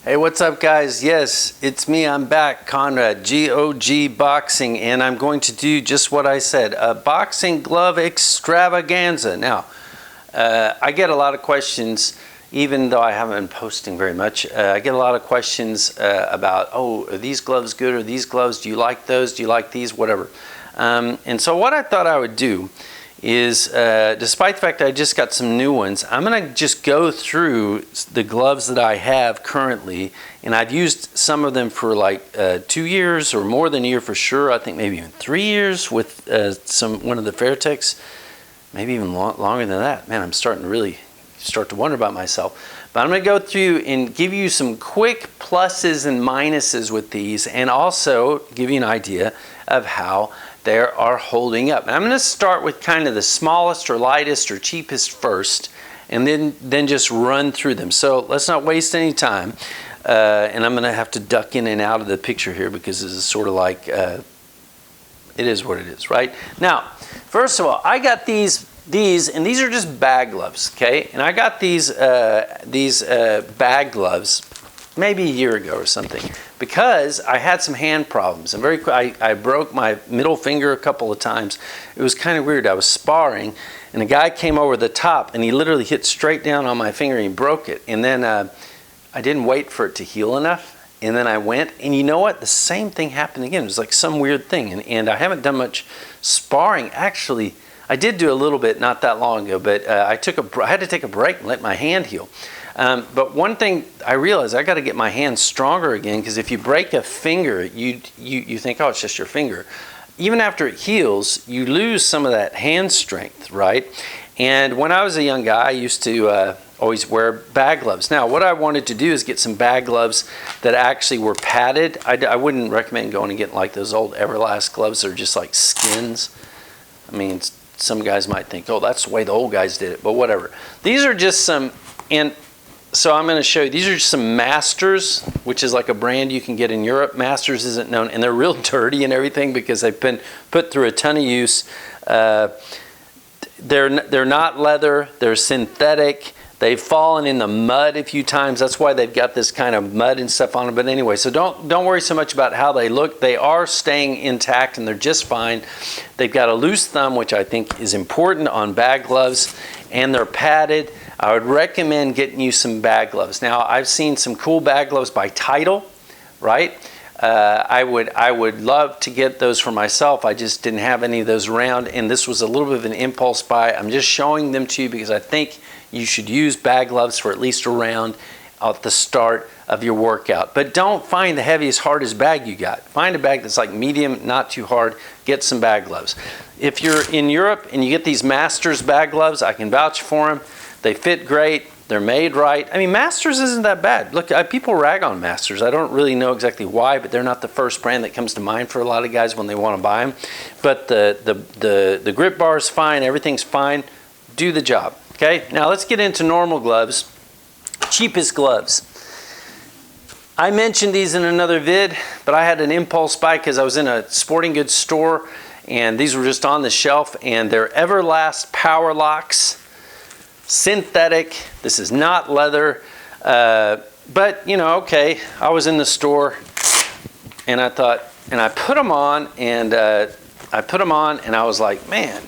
Hey, what's up, guys? Yes, it's me. I'm back, Conrad, GOG Boxing, and I'm going to do just what I said, a boxing glove extravaganza. Now, I get a lot of questions, even though I haven't been posting very much. I get a lot of questions about, oh, are these gloves good? Are these gloves? Do you like those? Do you like these? Whatever. And so what I thought I would do is, despite the fact that I just got some new ones, I'm going to just go through the gloves that I have currently, and I've used some of them for like 2 years or more than a year for sure. I think maybe even 3 years with one of the Fairtex, maybe even longer than that. Man, I'm starting to really start to wonder about myself. But I'm going to go through and give you some quick pluses and minuses with these, and also give you an idea of how they are holding up. And I'm going to start with kind of the smallest or lightest or cheapest first, and then just run through them. So let's not waste any time. And I'm going to have to duck in and out of the picture here because this is sort of like, it is what it is, right? Now, first of all, I got these, and these are just bag gloves, okay? And I got these bag gloves maybe a year ago or something, because I had some hand problems. And I broke my middle finger a couple of times. It was kind of weird. I was sparring, and a guy came over the top, and he literally hit straight down on my finger, and he broke it. And then I didn't wait for it to heal enough, and then I went, and you know what? The same thing happened again. It was like some weird thing, and I haven't done much sparring. Actually, I did do a little bit not that long ago, but I had to take a break and let my hand heal. But one thing I realized, I got to get my hand stronger again, because if you break a finger, you think, oh, it's just your finger. Even after it heals, you lose some of that hand strength, right? And when I was a young guy, I used to always wear bag gloves. Now, what I wanted to do is get some bag gloves that actually were padded. I wouldn't recommend going and getting like those old Everlast gloves that are just like skins. I mean, some guys might think, oh, that's the way the old guys did it, but whatever. These are just some, and so I'm going to show you, these are some Masters, which is like a brand you can get in Europe. Masters isn't known, and they're real dirty and everything because they've been put through a ton of use. They're not leather, they're synthetic. They've fallen in the mud a few times. That's why they've got this kind of mud and stuff on them. But anyway, so don't worry so much about how they look. They are staying intact, and they're just fine. They've got a loose thumb, which I think is important on bag gloves, and they're padded. I would recommend getting you some bag gloves. Now, I've seen some cool bag gloves by Title, right? I would love to get those for myself. I just didn't have any of those around, and this was a little bit of an impulse buy. I'm just showing them to you because I think you should use bag gloves for at least a round at the start of your workout. But don't find the heaviest, hardest bag you got. Find a bag that's like medium, not too hard. Get some bag gloves. If you're in Europe and you get these Masters bag gloves, I can vouch for them. They fit great. They're made right. I mean, Masters isn't that bad. Look, people rag on Masters. I don't really know exactly why, but they're not the first brand that comes to mind for a lot of guys when they want to buy them. But the grip bar is fine. Everything's fine. Do the job. Okay, now let's get into normal gloves. Cheapest gloves. I mentioned these in another vid, but I had an impulse buy because I was in a sporting goods store, and these were just on the shelf, and they're Everlast Powerlocks. Synthetic. This is not leather, but you know, okay, I was in the store and I thought, and I put them on, and I was like, man,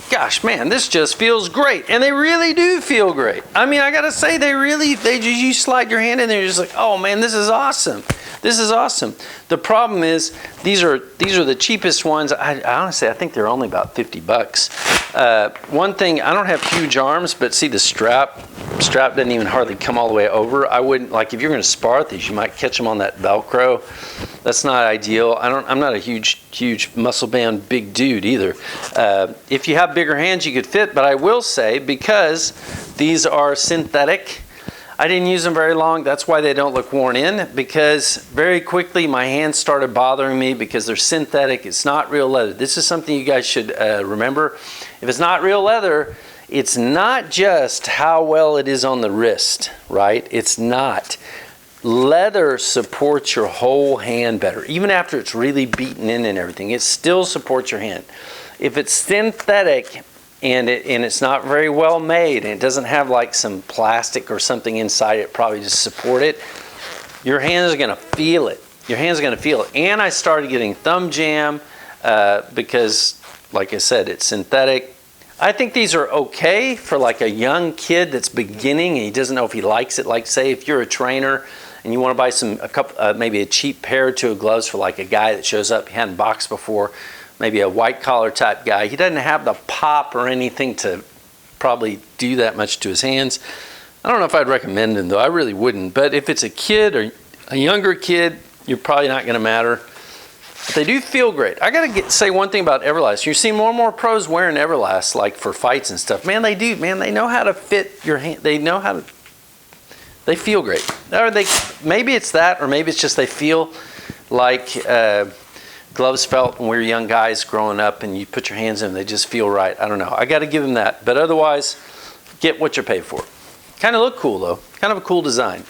gosh, man, this just feels great. And they really do feel great. I mean, I gotta say, you slide your hand in there, you're just like, oh man, this is awesome. This is awesome. The problem is, these are the cheapest ones. I honestly, I think they're only about 50 bucks. One thing, I don't have huge arms, but see the strap doesn't even hardly come all the way over. I wouldn't, like, if you're gonna spar with these, you might catch them on that Velcro. That's not ideal. I'm not a huge muscle bound big dude either. If you have bigger hands, you could fit, but I will say, because these are synthetic, I didn't use them very long. That's why they don't look worn in, because very quickly my hands started bothering me because they're synthetic. It's not real leather. This is something you guys should remember. If it's not real leather, it's not just how well it is on the wrist, right? It's not. Leather supports your whole hand better. Even after it's really beaten in and everything, it still supports your hand. If it's synthetic, and it's not very well made, and it doesn't have like some plastic or something inside it probably to support it, your hands are gonna feel it. Your hands are gonna feel it. And I started getting thumb jam because, like I said, it's synthetic. I think these are okay for like a young kid that's beginning and he doesn't know if he likes it. Like say if you're a trainer and you want to buy maybe a cheap pair or two of gloves for like a guy that shows up, he hadn't boxed before, maybe a white collar type guy. He doesn't have the pop or anything to probably do that much to his hands. I don't know if I'd recommend them though, I really wouldn't. But if it's a kid or a younger kid, you're probably not gonna matter. But they do feel great. I gotta say one thing about Everlast. You're seeing more and more pros wearing Everlast, like for fights and stuff. Man, they do. Man, they know how to fit your hand. They know how to. They feel great. Or maybe it's that, or maybe it's just they feel like gloves felt when we were young guys growing up, and you put your hands in them. They just feel right. I don't know. I got to give them that. But otherwise, get what you pay for. Kind of look cool though. Kind of a cool design.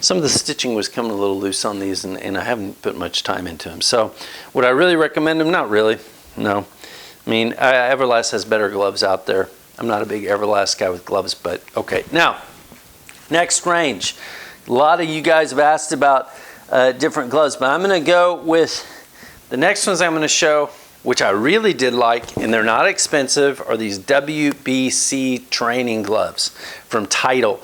Some of the stitching was coming a little loose on these, and I haven't put much time into them. So would I really recommend them? Not really, no. I mean, Everlast has better gloves out there. I'm not a big Everlast guy with gloves, but okay. Now, next range. A lot of you guys have asked about different gloves, but I'm gonna go with the next ones I'm gonna show, which I really did like, and they're not expensive, are these WBC training gloves from Title.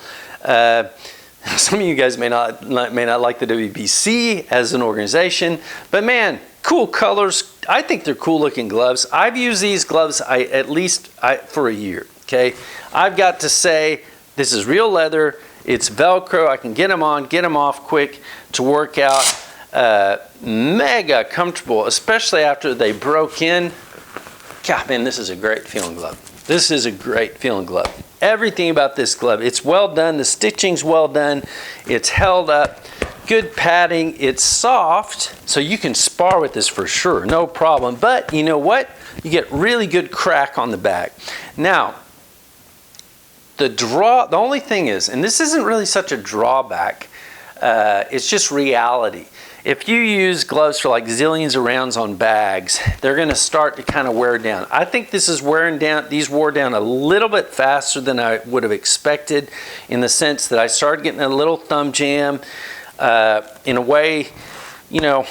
Some of you guys may not like the WBC as an organization, but man, cool colors. I think they're cool looking gloves. I've used these gloves at least for a year, okay? I've got to say, this is real leather, it's Velcro, I can get them on, get them off quick to work out. Mega comfortable, especially after they broke in. God, man, this is a great feeling glove. This is a great feeling glove. Everything about this glove, it's well done, the stitching's well done, it's held up, good padding, it's soft, so you can spar with this for sure, no problem. But you know what? You get really good crack on the back. Now, the only thing is, and this isn't really such a drawback, it's just reality. If you use gloves for like zillions of rounds on bags, they're gonna start to kind of wear down. I think this is wearing down, these wore down a little bit faster than I would have expected, in the sense that I started getting a little thumb jam. In a way, you know,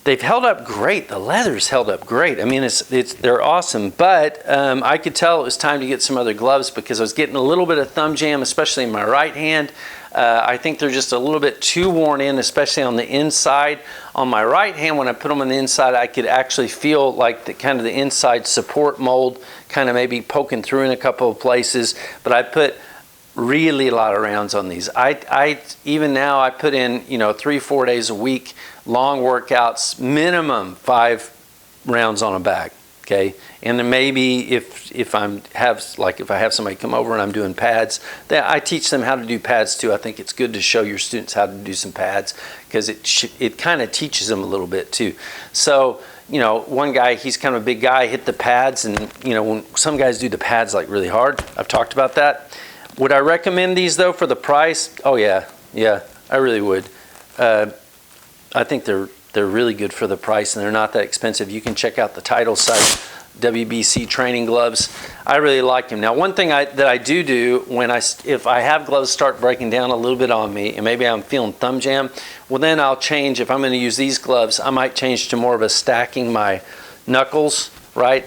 they've held up great. The leather's held up great. I mean, they're awesome, but I could tell it was time to get some other gloves because I was getting a little bit of thumb jam, especially in my right hand. I think they're just a little bit too worn in, especially on the inside. On my right hand, when I put them on the inside, I could actually feel like the kind of the inside support mold kind of maybe poking through in a couple of places. But I put really a lot of rounds on these. Even now I put in, you know, 3-4 days a week, long workouts, minimum 5 rounds on a bag. Okay, and then maybe if I have somebody come over and I'm doing pads, then I teach them how to do pads too. I think it's good to show your students how to do some pads because it kind of teaches them a little bit too. So, you know, one guy, he's kind of a big guy, hit the pads, and you know, when some guys do the pads like really hard, I've talked about that. Would I recommend these though for the price? Oh yeah, I really would. I think they're really good for the price, and they're not that expensive. You can check out the Title site, WBC training gloves. I really like them. Now, one thing that I do when if I have gloves start breaking down a little bit on me, and maybe I'm feeling thumb jam, well then I'll change. If I'm going to use these gloves, I might change to more of a stacking my knuckles, right?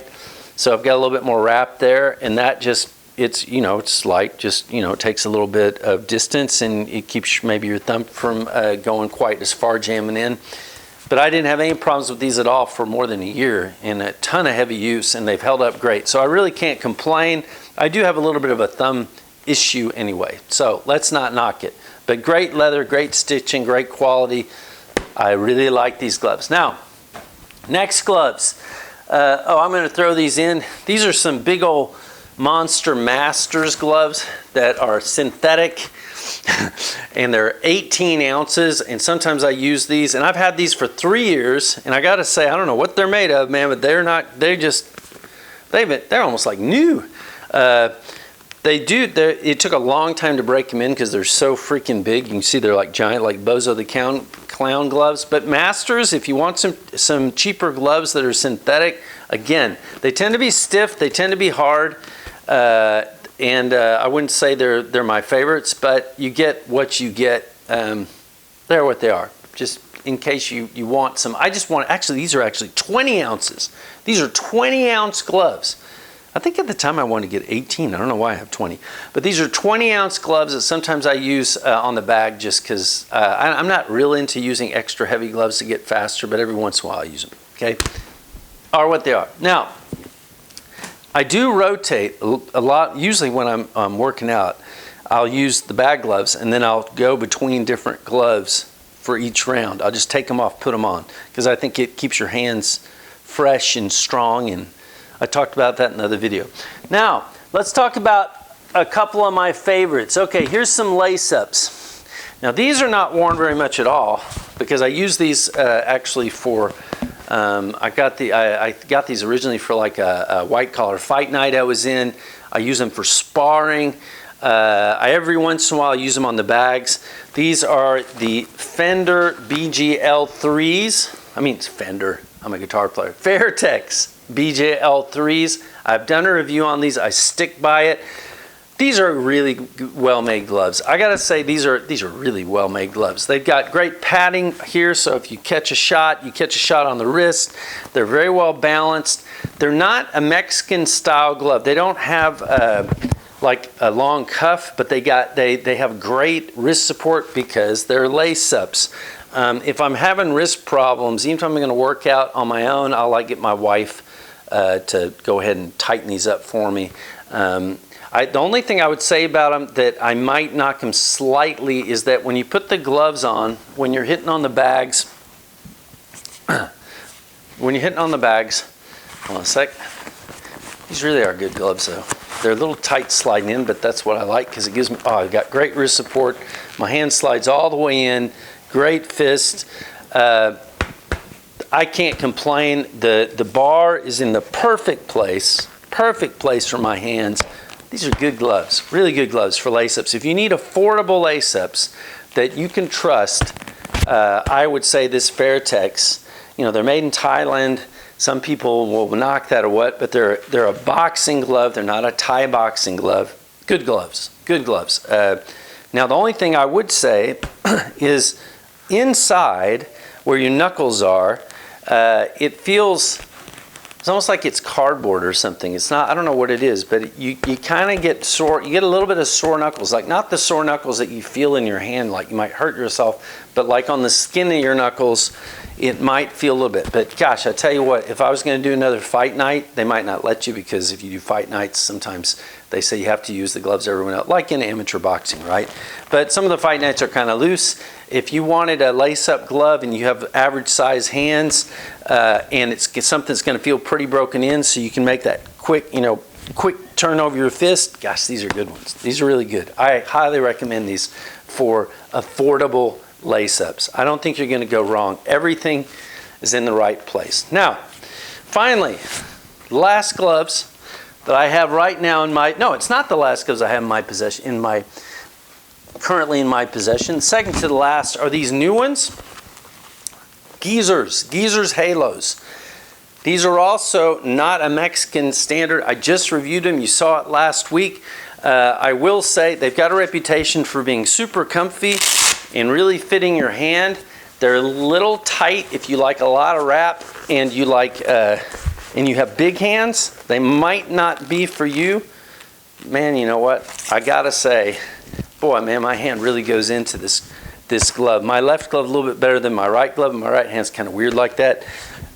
So I've got a little bit more wrap there, and that just, it's, you know, it's light, just, you know, it takes a little bit of distance, and it keeps maybe your thumb from going quite as far jamming in. But I didn't have any problems with these at all for more than a year, and a ton of heavy use, and they've held up great. So I really can't complain. I do have a little bit of a thumb issue anyway, so let's not knock it. But great leather, great stitching, great quality. I really like these gloves. Now, next gloves. I'm going to throw these in. These are some big old Monster Masters gloves that are synthetic. And they're 18 ounces, and sometimes I use these, and I've had these for 3 years, and I gotta say, I don't know what they're made of, man, but they're almost like new. It took a long time to break them in because they're so freaking big. You can see they're like giant, like Bozo the Clown gloves. But Masters, if you want some cheaper gloves that are synthetic, again, they tend to be stiff, they tend to be hard, and I wouldn't say they're my favorites, but you get what you get. They're what they are. Just in case you want some. I just want, actually, these are actually 20 ounces. These are 20-ounce gloves. I think at the time I wanted to get 18. I don't know why I have 20. But these are 20-ounce gloves that sometimes I use on the bag just because I'm not real into using extra heavy gloves to get faster, but every once in a while I use them, okay? Are what they are. Now, I do rotate a lot. Usually when I'm working out, I'll use the bag gloves, and then I'll go between different gloves for each round. I'll just take them off, put them on, because I think it keeps your hands fresh and strong, and I talked about that in another video. Now, let's talk about a couple of my favorites. Okay, here's some lace-ups. Now, these are not worn very much at all because I use these actually for, I got these originally for like a white-collar fight night I was in. I use them for sparring. Every once in a while I use them on the bags. These are the Fender BGL3s. I mean, it's Fender. I'm a guitar player. Fairtex BGL3s. I've done a review on these. I stick by it. These are really well-made gloves. I gotta say, these are really well-made gloves. They've got great padding here, so if you catch a shot, you catch a shot on the wrist. They're very well balanced. They're not a Mexican style glove. They don't have like a long cuff, but they have great wrist support because they're lace-ups. If I'm having wrist problems, even if I'm going to work out on my own, I'll like get my wife to go ahead and tighten these up for me. The only thing I would say about them that I might knock them slightly is that when you put the gloves on, when you're hitting on the bags, hold on a sec. These really are good gloves though. They're a little tight sliding in, but that's what I like because it gives me, I've got great wrist support. My hand slides all the way in, great fist. I can't complain. The bar is in the perfect place for my hands. These are good gloves, really good gloves for lace-ups. If you need affordable lace-ups that you can trust, I would say this Fairtex. You know, they're made in Thailand. Some people will knock that or what, but they're a boxing glove. They're not a Thai boxing glove. Good gloves, good gloves. Now, the only thing I would say is inside where your knuckles are, it feels, it's almost like it's cardboard or something. It's not, I don't know what it is, but you kind of get sore, you get a little bit of sore knuckles, like not the sore knuckles that you feel in your hand, like you might hurt yourself, but like on the skin of your knuckles, it might feel a little bit. But gosh, I tell you what, if I was going to do another fight night, they might not let you because if you do fight nights, sometimes they say you have to use the gloves everyone else, like in amateur boxing, right? But some of the fight nights are kind of loose. If you wanted a lace-up glove and you have average size hands and it's something that's going to feel pretty broken in, so you can make that quick turn over your fist, gosh, these are good ones. These are really good. I highly recommend these for affordable lace-ups. I don't think you're going to go wrong. Everything is in the right place. Now, finally, last gloves that I have right now in my, no, it's not the last gloves I have in my possession, currently in my possession. Second to the last are these new ones, Geezers Halos. These are also not a Mexican standard. I just reviewed them. You saw it last week. I will say they've got a reputation for being super comfy and really fitting your hand. They're a little tight if you like a lot of wrap and you like and you have big hands. They might not be for you. Man, you know what? I gotta say, boy, man, my hand really goes into this glove. My left glove a little bit better than my right glove. My right hand's kind of weird like that.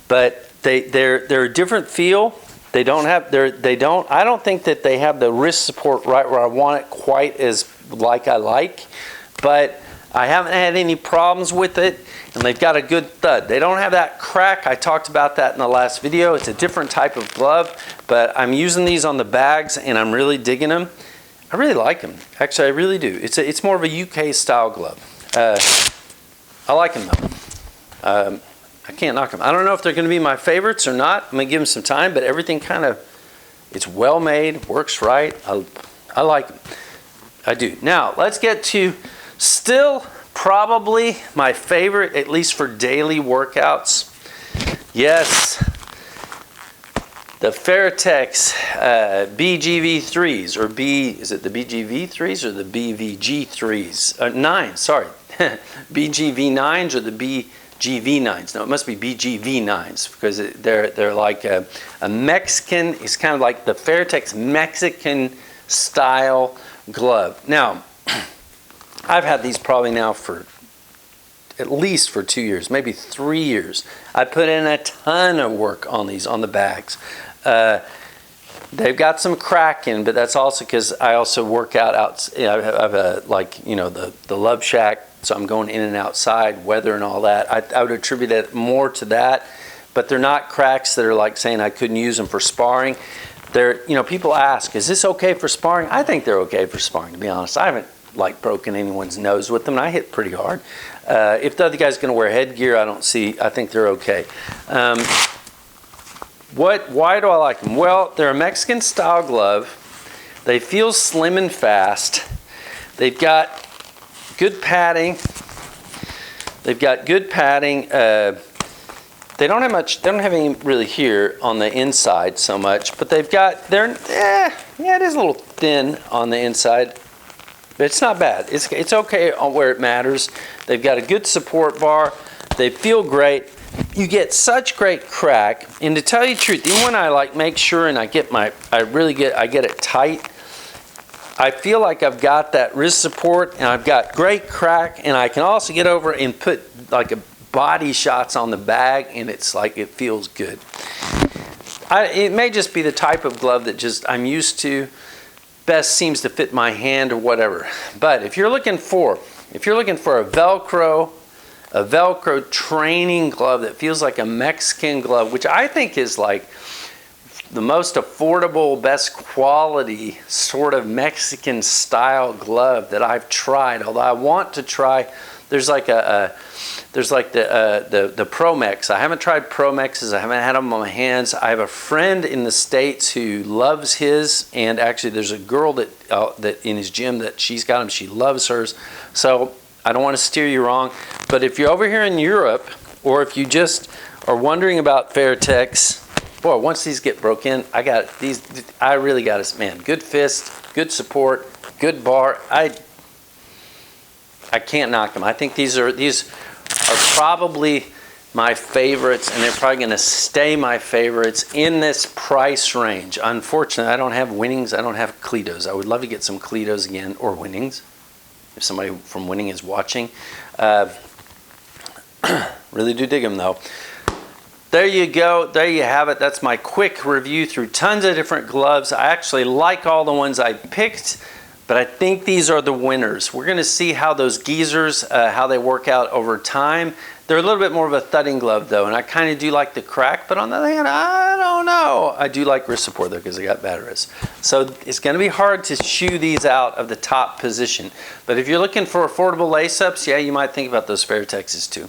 But they're a different feel. I don't think that they have the wrist support right where I want it quite as like I like. But I haven't had any problems with it, and they've got a good thud. They don't have that crack. I talked about that in the last video. It's a different type of glove, but I'm using these on the bags, and I'm really digging them. I really like them. Actually, I really do. It's more of a UK style glove. I like them though. I can't knock them. I don't know if they're going to be my favorites or not. I'm going to give them some time, but everything kind of, it's well made, works right. I like them. I do. Now, let's get to still probably my favorite, at least for daily workouts. Yes, the Fairtex BGV3s, or is it the BGV3s or the BVG3s? 9, sorry. BGV9s or the BGV9s? No, it must be BGV9s because they're like a Mexican. It's kind of like the Fairtex Mexican style glove. Now, I've had these probably now for at least for 2 years, maybe 3 years. I put in a ton of work on these, on the bags. They've got some cracking, but that's also because I also work out. I have a, like, you know, the Love Shack, so I'm going in and outside, weather and all that. I would attribute it more to that, but they're not cracks that are like saying I couldn't use them for sparring. They're, you know, people ask, is this okay for sparring? I think they're okay for sparring, to be honest. I haven't like broken anyone's nose with them, and I hit pretty hard. If the other guy's going to wear headgear, I think they're okay. Why do I like them? Well, they're a Mexican style glove. They feel slim and fast. They've got good padding. They don't have much. They don't have any really here on the inside so much, but they've got. Yeah, it is a little thin on the inside, but it's not bad. It's okay on where it matters. They've got a good support bar. They feel great. You get such great crack, and to tell you the truth, even when I like make sure and I get it tight, I feel like I've got that wrist support and I've got great crack, and I can also get over and put like a body shots on the bag, and it's like it feels good. It may just be the type of glove that just I'm used to, best seems to fit my hand or whatever. But if you're looking for a Velcro training glove that feels like a Mexican glove, which I think is like the most affordable, best quality sort of Mexican style glove that I've tried. Although I want to try, there's like the Promex. I haven't tried Promexes. I haven't had them on my hands. I have a friend in the States who loves his, and actually there's a girl that in his gym that she's got them. She loves hers. So I don't want to steer you wrong, but if you're over here in Europe, or if you just are wondering about Fairtex, boy, once these get broke in, I really got it, man. Good fist, good support, good bar. I can't knock them. I think these are probably my favorites, and they're probably going to stay my favorites in this price range. Unfortunately, I don't have Winnings. I don't have Cletos. I would love to get some Cletos again, or Winnings, if somebody from Winning is watching. Really do dig them though. There you go. There you have it. That's my quick review through tons of different gloves. I actually like all the ones I picked, but I think these are the winners. We're going to see how those geezers, how they work out over time. They're a little bit more of a thudding glove though, and I kind of do like the crack, but on the other hand, I don't know. I do like wrist support though, because I got bad wrists. So it's going to be hard to shoo these out of the top position. But if you're looking for affordable lace-ups, yeah, you might think about those Fairtexes too.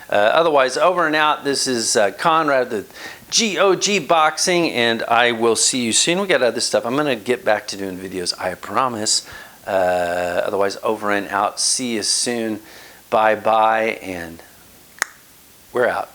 Otherwise, over and out, this is Conrad, the GOG Boxing, and I will see you soon. We got other stuff. I'm going to get back to doing videos, I promise. Otherwise, over and out. See you soon. Bye-bye, and we're out.